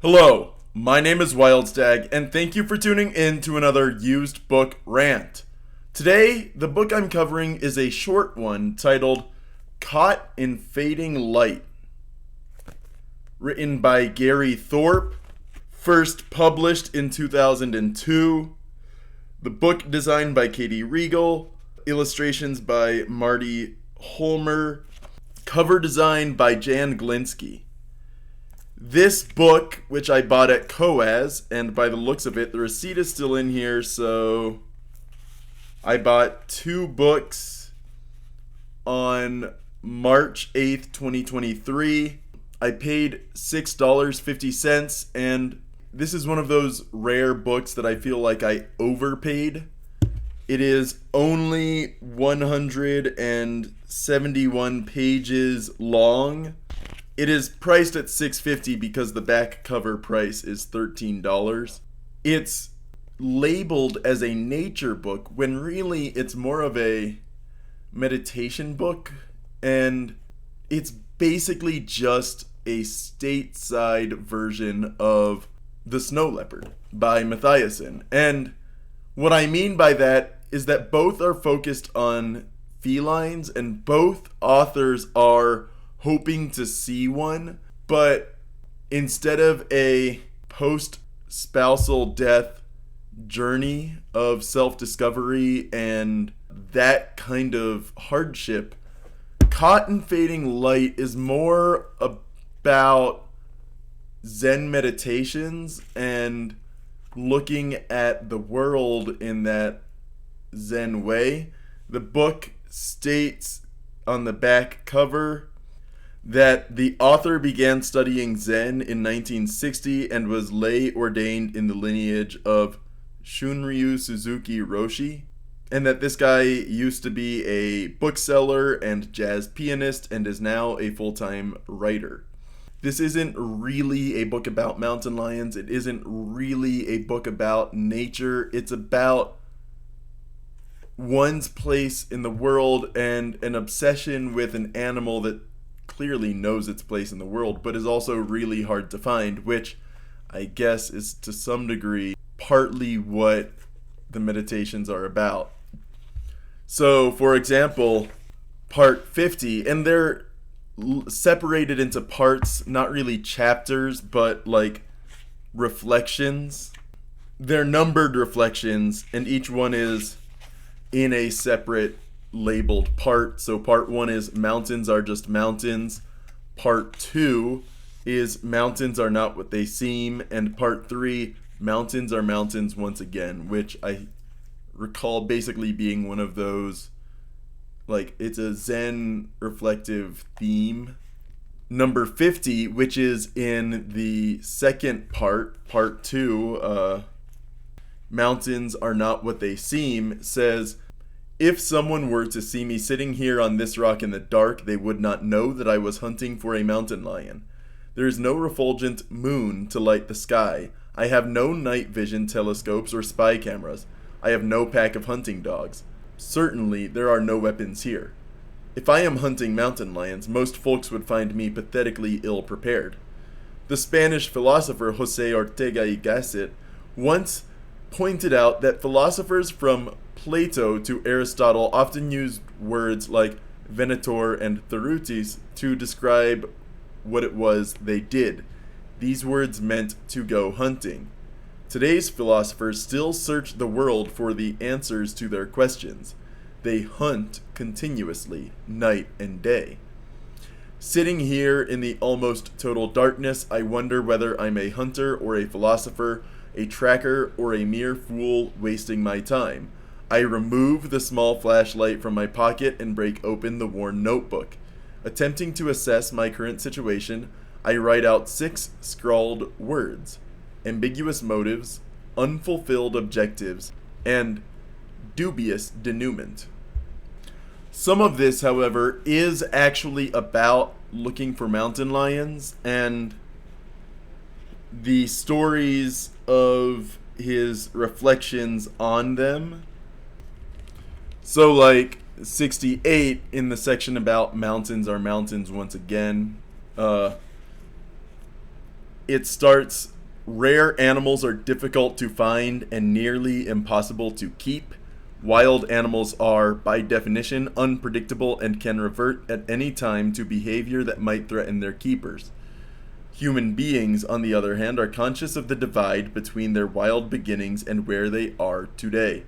Hello, my name is Wildstag, and thank you for tuning in to another used book rant. Today, the book I'm covering is a short one titled Caught in Fading Light, written by Gary Thorpe, first published in 2002. The book designed by Katie Regal, illustrations by Marty Holmer, cover design by Jan Glinsky. This book, which I bought at Coas, and by the looks of it, the receipt is still in here, so I bought two books on March 8th, 2023. I paid $6.50, and this is one of those rare books that I feel like I overpaid. It is only 171 pages long. It is priced at $6.50 because the back cover price is $13. It's labeled as a nature book when really it's more of a meditation book, and it's basically just a stateside version of The Snow Leopard by Mathiasson. And what I mean by that is that both are focused on felines and both authors are hoping to see one, but instead of a post-spousal death journey of self-discovery and that kind of hardship, Caught in Fading Light is more about Zen meditations and looking at the world in that Zen way. The book states on the back cover that the author began studying Zen in 1960 and was lay ordained in the lineage of Shunryu Suzuki Roshi, and that this guy used to be a bookseller and jazz pianist and is now a full-time writer. This isn't really a book about mountain lions. It isn't really a book about nature. It's about one's place in the world and an obsession with an animal that clearly knows its place in the world, but is also really hard to find, which I guess is to some degree partly what the meditations are about. So, for example, part 50, and they're separated into parts, not really chapters, but like reflections. They're numbered reflections, and each one is in a separate labeled part. So part 1 is mountains are just mountains. Part 2 is mountains are not what they seem. And part 3, mountains are mountains once again, which I recall basically being one of those, like, it's a Zen reflective theme. Number 50, which is in the second part, part 2, mountains are not what they seem, says, if someone were to see me sitting here on this rock in the dark, they would not know that I was hunting for a mountain lion. There is no refulgent moon to light the sky. I have no night vision telescopes or spy cameras. I have no pack of hunting dogs. Certainly, there are no weapons here. If I am hunting mountain lions, most folks would find me pathetically ill-prepared. The Spanish philosopher Jose Ortega y Gasset once pointed out that philosophers from Plato to Aristotle often used words like venator and therutis to describe what it was they did. These words meant to go hunting. Today's philosophers still search the world for the answers to their questions. They hunt continuously, night and day. Sitting here in the almost total darkness, I wonder whether I'm a hunter or a philosopher, a tracker or a mere fool wasting my time. I remove the small flashlight from my pocket and break open the worn notebook. Attempting to assess my current situation, I write out 6 scrawled words: ambiguous motives, unfulfilled objectives, and dubious denouement. Some of this, however, is actually about looking for mountain lions and the stories of his reflections on them. So, like, 68, in the section about mountains are mountains once again, It starts: rare animals are difficult to find and nearly impossible to keep. Wild animals are, by definition, unpredictable and can revert at any time to behavior that might threaten their keepers. Human beings, on the other hand, are conscious of the divide between their wild beginnings and where they are today.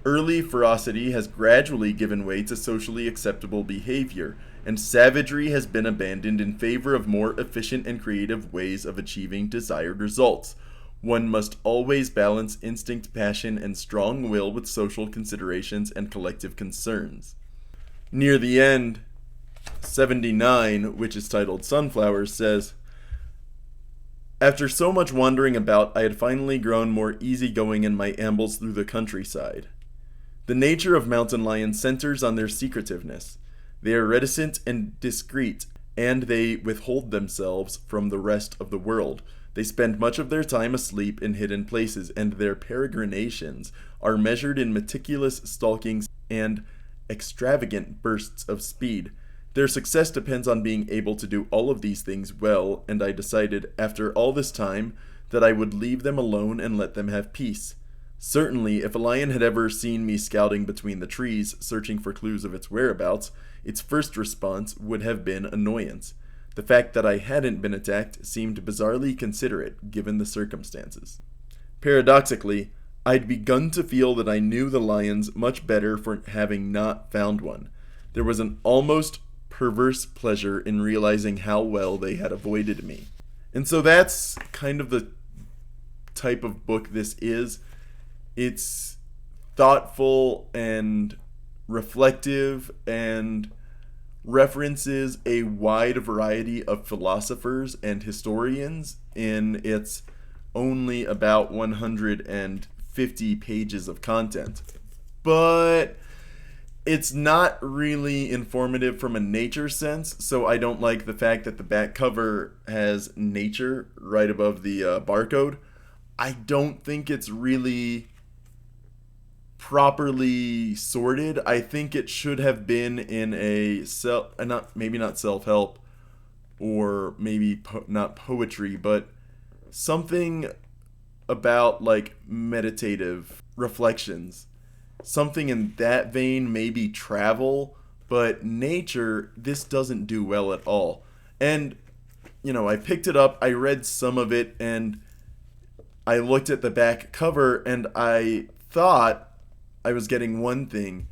Early ferocity has gradually given way to socially acceptable behavior, and savagery has been abandoned in favor of more efficient and creative ways of achieving desired results. One must always balance instinct, passion, and strong will with social considerations and collective concerns. Near the end, 79, which is titled Sunflowers, says, after so much wandering about, I had finally grown more easygoing in my ambles through the countryside. The nature of mountain lions centers on their secretiveness. They are reticent and discreet, and they withhold themselves from the rest of the world. They spend much of their time asleep in hidden places, and their peregrinations are measured in meticulous stalkings and extravagant bursts of speed. Their success depends on being able to do all of these things well, and I decided, after all this time, that I would leave them alone and let them have peace. Certainly, if a lion had ever seen me scouting between the trees, searching for clues of its whereabouts, its first response would have been annoyance. The fact that I hadn't been attacked seemed bizarrely considerate, given the circumstances. Paradoxically, I'd begun to feel that I knew the lions much better for having not found one. There was an almost perverse pleasure in realizing how well they had avoided me. And so that's kind of the type of book this is. It's thoughtful and reflective and references a wide variety of philosophers and historians in its only about 150 pages of content. But it's not really informative from a nature sense, so I don't like the fact that the back cover has nature right above the barcode. I don't think it's really properly sorted. I think it should have been in a not self-help, or maybe not poetry, but something about like meditative reflections. Something in that vein, maybe travel, but nature, this doesn't do well at all. And, I picked it up, I read some of it, and I looked at the back cover, and I thought I was getting one thing,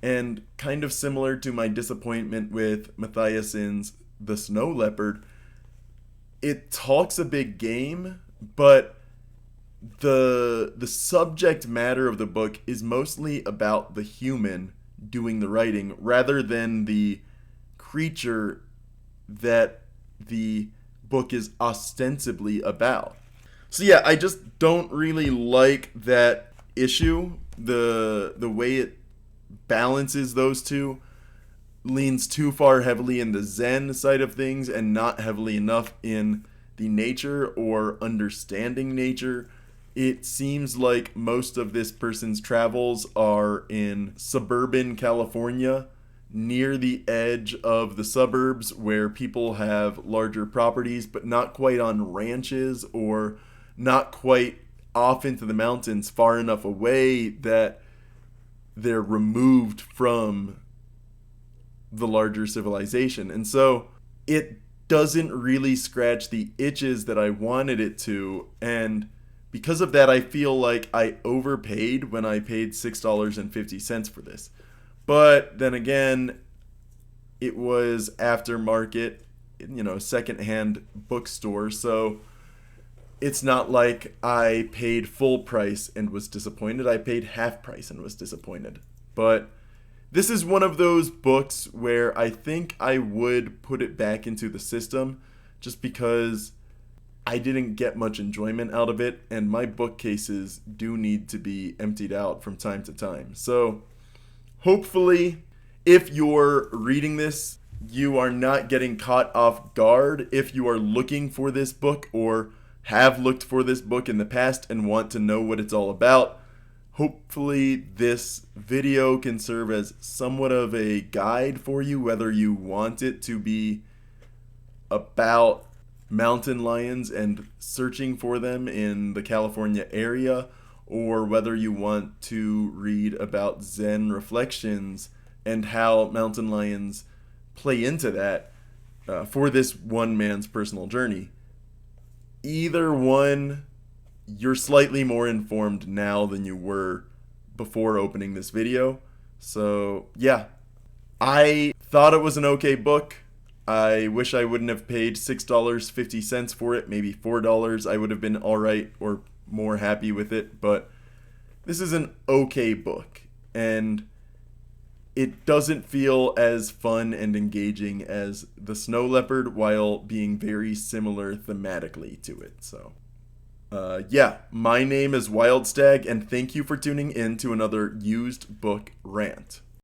and kind of similar to my disappointment with Mathiassen's The Snow Leopard, it talks a big game, but the subject matter of the book is mostly about the human doing the writing rather than the creature that the book is ostensibly about. So yeah, I just don't really like that issue. The way it balances those two leans too far heavily in the Zen side of things and not heavily enough in the nature or understanding nature. It seems like most of this person's travels are in suburban California, near the edge of the suburbs where people have larger properties, but not quite on ranches or not quite off into the mountains far enough away that they're removed from the larger civilization. And so it doesn't really scratch the itches that I wanted it to, and because of that, I feel like I overpaid when I paid $6.50 for this. But then again, it was aftermarket, secondhand bookstore, so it's not like I paid full price and was disappointed. I paid half price and was disappointed. But this is one of those books where I think I would put it back into the system just because I didn't get much enjoyment out of it, and my bookcases do need to be emptied out from time to time. So hopefully, if you're reading this, you are not getting caught off guard. If you are looking for this book or have looked for this book in the past and want to know what it's all about, hopefully this video can serve as somewhat of a guide for you, whether you want it to be about mountain lions and searching for them in the California area, or whether you want to read about Zen reflections and how mountain lions play into that for this one man's personal journey. Either one, you're slightly more informed now than you were before opening this video. So, yeah. I thought it was an okay book. I wish I wouldn't have paid $6.50 for it, maybe $4. I would have been alright or more happy with it, but this is an okay book, and it doesn't feel as fun and engaging as The Snow Leopard while being very similar thematically to it. So, yeah, my name is Wild Stag, and thank you for tuning in to another used book rant.